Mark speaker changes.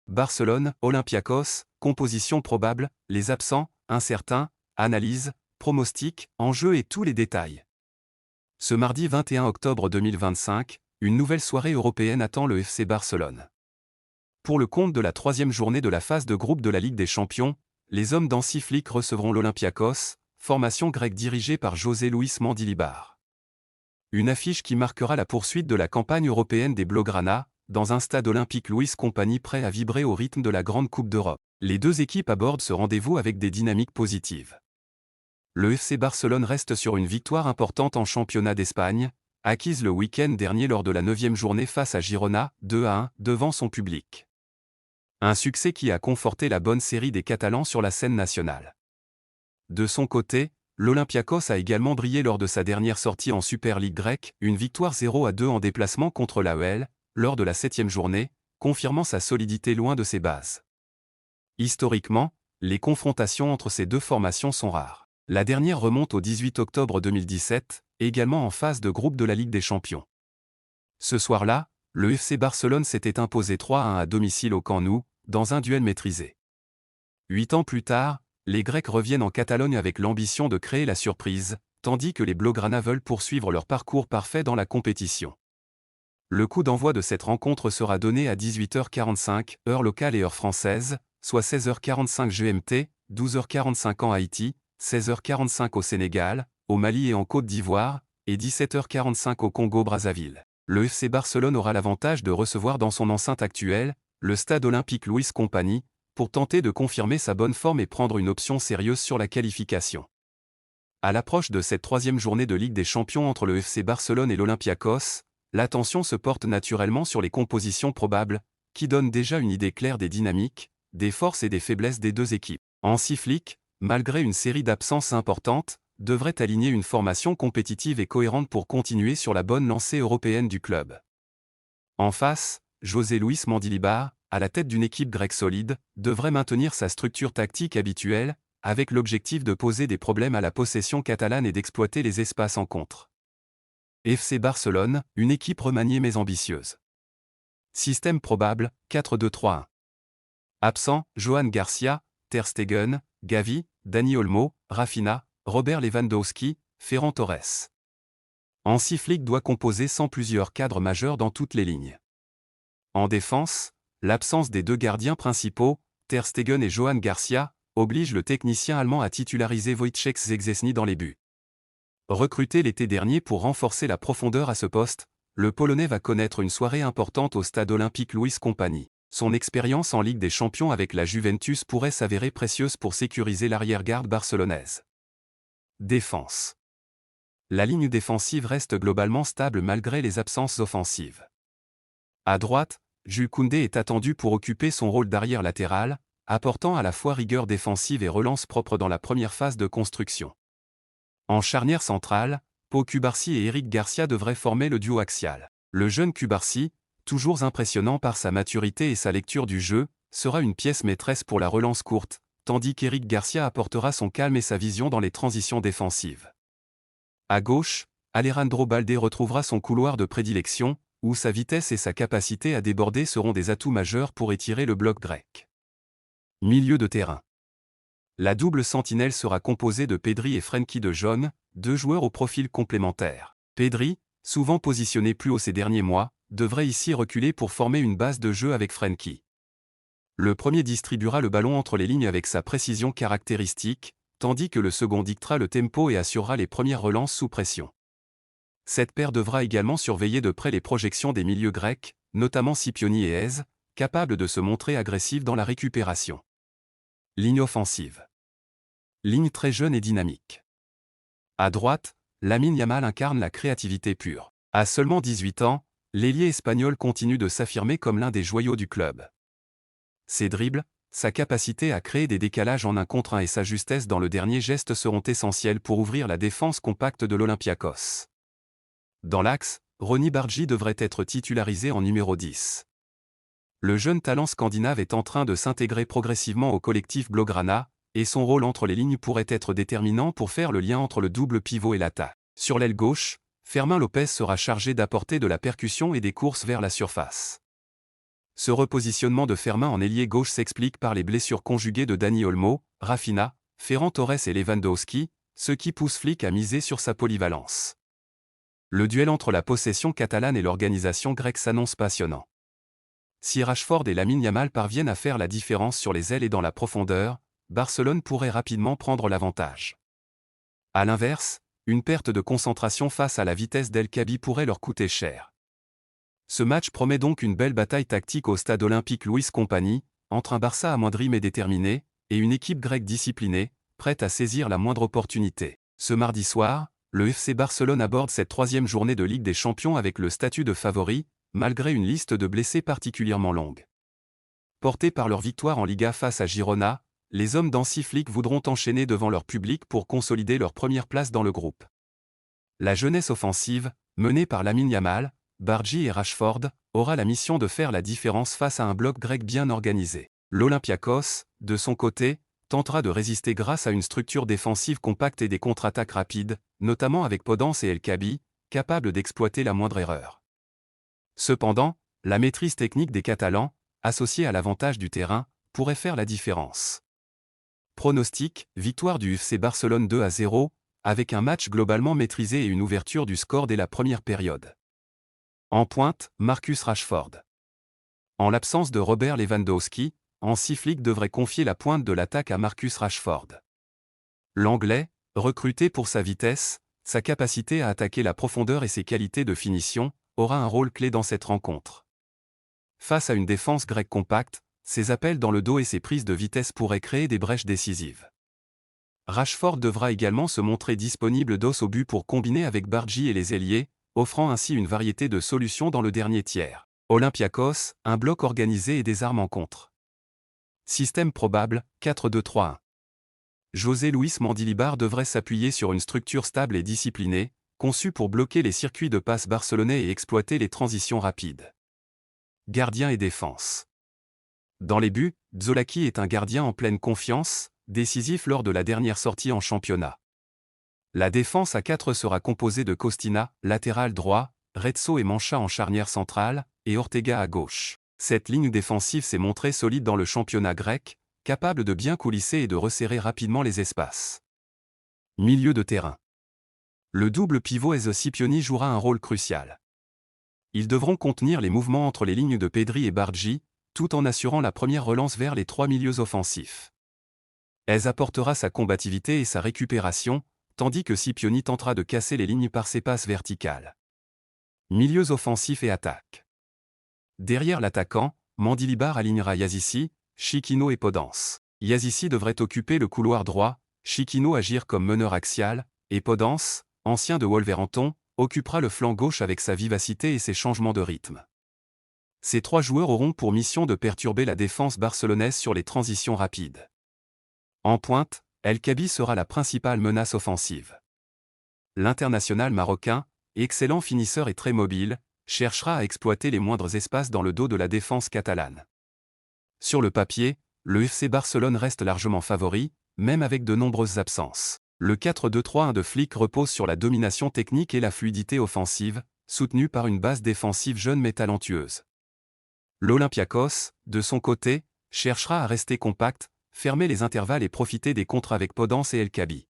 Speaker 1: Barcelone, Olympiakos, composition probable, les absents, incertains, analyse, pronostic, enjeux et tous les détails. Ce mardi 21 octobre 2025, une nouvelle soirée européenne attend le FC Barcelone. Pour le compte de la troisième journée de la phase de groupe de la Ligue des Champions, les hommes d'Hansi Flick recevront l'Olympiakos, formation grecque dirigée par José Luis Mendilibar. Une affiche qui marquera la poursuite de la campagne européenne des Blaugrana, dans un stade olympique Louis Compagnie prêt à vibrer au rythme de la Grande Coupe d'Europe. Les deux équipes abordent ce rendez-vous avec des dynamiques positives. Le FC Barcelone reste sur une victoire importante en championnat d'Espagne, acquise le week-end dernier lors de la 9e journée face à Girona, 2-1, devant son public. Un succès qui a conforté la bonne série des Catalans sur la scène nationale. De son côté, l'Olympiakos a également brillé lors de sa dernière sortie en Super League grecque, une victoire 0-2 en déplacement contre l'AEL, lors de la 7e journée, confirmant sa solidité loin de ses bases. Historiquement, les confrontations entre ces deux formations sont rares. La dernière remonte au 18 octobre 2017, également en phase de groupe de la Ligue des Champions. Ce soir-là, le FC Barcelone s'était imposé 3-1 à domicile au Camp Nou, dans un duel maîtrisé. 8 ans plus tard, les Grecs reviennent en Catalogne avec l'ambition de créer la surprise, tandis que les Blaugrana veulent poursuivre leur parcours parfait dans la compétition. Le coup d'envoi de cette rencontre sera donné à 18h45, heure locale et heure française, soit 16h45 GMT, 12h45 en Haïti, 16h45 au Sénégal, au Mali et en Côte d'Ivoire, et 17h45 au Congo-Brazzaville. Le FC Barcelone aura l'avantage de recevoir dans son enceinte actuelle, le stade olympique Louis Compagnie, pour tenter de confirmer sa bonne forme et prendre une option sérieuse sur la qualification. À l'approche de cette troisième journée de Ligue des Champions entre le FC Barcelone et l'Olympiakos, l'attention se porte naturellement sur les compositions probables, qui donnent déjà une idée claire des dynamiques, des forces et des faiblesses des deux équipes. Hansi Flick, malgré une série d'absences importantes, devrait aligner une formation compétitive et cohérente pour continuer sur la bonne lancée européenne du club. En face, José Luis Mendilibar, à la tête d'une équipe grecque solide, devrait maintenir sa structure tactique habituelle, avec l'objectif de poser des problèmes à la possession catalane et d'exploiter les espaces en contre. FC Barcelone, une équipe remaniée mais ambitieuse. Système probable, 4-2-3-1. Absent, Johan Garcia, Ter Stegen, Gavi, Dani Olmo, Rafinha, Robert Lewandowski, Ferran Torres. Hansi Flick doit composer sans plusieurs cadres majeurs dans toutes les lignes. En défense, l'absence des deux gardiens principaux, Ter Stegen et Johan Garcia, oblige le technicien allemand à titulariser Wojciech Szczęsny dans les buts. Recruté l'été dernier pour renforcer la profondeur à ce poste, le Polonais va connaître une soirée importante au stade olympique Louis Compagnie. Son expérience en Ligue des Champions avec la Juventus pourrait s'avérer précieuse pour sécuriser l'arrière-garde barcelonaise. Défense. La ligne défensive reste globalement stable malgré les absences offensives. À droite, Jules Koundé est attendu pour occuper son rôle d'arrière latéral, apportant à la fois rigueur défensive et relance propre dans la première phase de construction. En charnière centrale, Pau Cubarsí et Eric Garcia devraient former le duo axial. Le jeune Cubarsí, toujours impressionnant par sa maturité et sa lecture du jeu, sera une pièce maîtresse pour la relance courte, tandis qu'Eric Garcia apportera son calme et sa vision dans les transitions défensives. À gauche, Alejandro Balde retrouvera son couloir de prédilection, où sa vitesse et sa capacité à déborder seront des atouts majeurs pour étirer le bloc grec. Milieu de terrain. La double sentinelle sera composée de Pedri et Frenkie de Jong, deux joueurs au profil complémentaire. Pedri, souvent positionné plus haut ces derniers mois, devrait ici reculer pour former une base de jeu avec Frenkie. Le premier distribuera le ballon entre les lignes avec sa précision caractéristique, tandis que le second dictera le tempo et assurera les premières relances sous pression. Cette paire devra également surveiller de près les projections des milieux grecs, notamment Scipioni et Eze, capables de se montrer agressifs dans la récupération. Ligne offensive. Ligne très jeune et dynamique. À droite, Lamine Yamal incarne la créativité pure. À seulement 18 ans, l'ailier espagnol continue de s'affirmer comme l'un des joyaux du club. Ses dribbles, sa capacité à créer des décalages en 1 contre 1 et sa justesse dans le dernier geste seront essentiels pour ouvrir la défense compacte de l'Olympiakos. Dans l'axe, Ronny Bargi devrait être titularisé en numéro 10. Le jeune talent scandinave est en train de s'intégrer progressivement au collectif Blaugrana, et son rôle entre les lignes pourrait être déterminant pour faire le lien entre le double pivot et l'attaque. Sur l'aile gauche, Fermin Lopez sera chargé d'apporter de la percussion et des courses vers la surface. Ce repositionnement de Fermin en ailier gauche s'explique par les blessures conjuguées de Dani Olmo, Rafinha, Ferran Torres et Lewandowski, ce qui pousse Flick à miser sur sa polyvalence. Le duel entre la possession catalane et l'organisation grecque s'annonce passionnant. Si Rashford et Lamine Yamal parviennent à faire la différence sur les ailes et dans la profondeur, Barcelone pourrait rapidement prendre l'avantage. A l'inverse, une perte de concentration face à la vitesse d'El Kaabi pourrait leur coûter cher. Ce match promet donc une belle bataille tactique au stade olympique Louis Company, entre un Barça amoindri mais déterminé, et une équipe grecque disciplinée, prête à saisir la moindre opportunité. Ce mardi soir, le FC Barcelone aborde cette troisième journée de Ligue des Champions avec le statut de favori, malgré une liste de blessés particulièrement longue. Portés par leur victoire en Liga face à Girona, les hommes d'Hansi Flick voudront enchaîner devant leur public pour consolider leur première place dans le groupe. La jeunesse offensive, menée par Lamine Yamal, Bargi et Rashford, aura la mission de faire la différence face à un bloc grec bien organisé. L'Olympiakos, de son côté, tentera de résister grâce à une structure défensive compacte et des contre-attaques rapides, notamment avec Podence et El Kaabi, capables d'exploiter la moindre erreur. Cependant, la maîtrise technique des Catalans, associée à l'avantage du terrain, pourrait faire la différence. Pronostic, victoire du FC Barcelone 2-0, avec un match globalement maîtrisé et une ouverture du score dès la première période. En pointe, Marcus Rashford. En l'absence de Robert Lewandowski, Hansi Flick devrait confier la pointe de l'attaque à Marcus Rashford. L'Anglais, recruté pour sa vitesse, sa capacité à attaquer la profondeur et ses qualités de finition, aura un rôle clé dans cette rencontre. Face à une défense grecque compacte, ses appels dans le dos et ses prises de vitesse pourraient créer des brèches décisives. Rashford devra également se montrer disponible dos au but pour combiner avec Bargi et les ailiers, offrant ainsi une variété de solutions dans le dernier tiers. Olympiakos, un bloc organisé et des armes en contre. Système probable, 4-2-3-1. José Luis Mendilibar devrait s'appuyer sur une structure stable et disciplinée, conçue pour bloquer les circuits de passe barcelonais et exploiter les transitions rapides. Gardien et défense. Dans les buts, Zolaki est un gardien en pleine confiance, décisif lors de la dernière sortie en championnat. La défense à 4 sera composée de Costina, latéral droit, Rezzo et Mancha en charnière centrale, et Ortega à gauche. Cette ligne défensive s'est montrée solide dans le championnat grec, capable de bien coulisser et de resserrer rapidement les espaces. Milieu de terrain. Le double pivot Ezio Scipioni jouera un rôle crucial. Ils devront contenir les mouvements entre les lignes de Pedri et Bargi, tout en assurant la première relance vers les trois milieux offensifs. Ez apportera sa combativité et sa récupération, tandis que Scipioni tentera de casser les lignes par ses passes verticales. Milieux offensifs et attaque. Derrière l'attaquant, Mendilibar alignera Yazici, Chiquinho et Podence. Yazici devrait occuper le couloir droit, Chiquinho agir comme meneur axial, et Podence, ancien de Wolverhampton, occupera le flanc gauche avec sa vivacité et ses changements de rythme. Ces trois joueurs auront pour mission de perturber la défense barcelonaise sur les transitions rapides. En pointe, El Kaabi sera la principale menace offensive. L'international marocain, excellent finisseur et très mobile, cherchera à exploiter les moindres espaces dans le dos de la défense catalane. Sur le papier, le FC Barcelone reste largement favori, même avec de nombreuses absences. Le 4-2-3-1 de Flick repose sur la domination technique et la fluidité offensive, soutenue par une base défensive jeune mais talentueuse. L'Olympiakos, de son côté, cherchera à rester compact, fermer les intervalles et profiter des contres avec Podence et El Kaabi.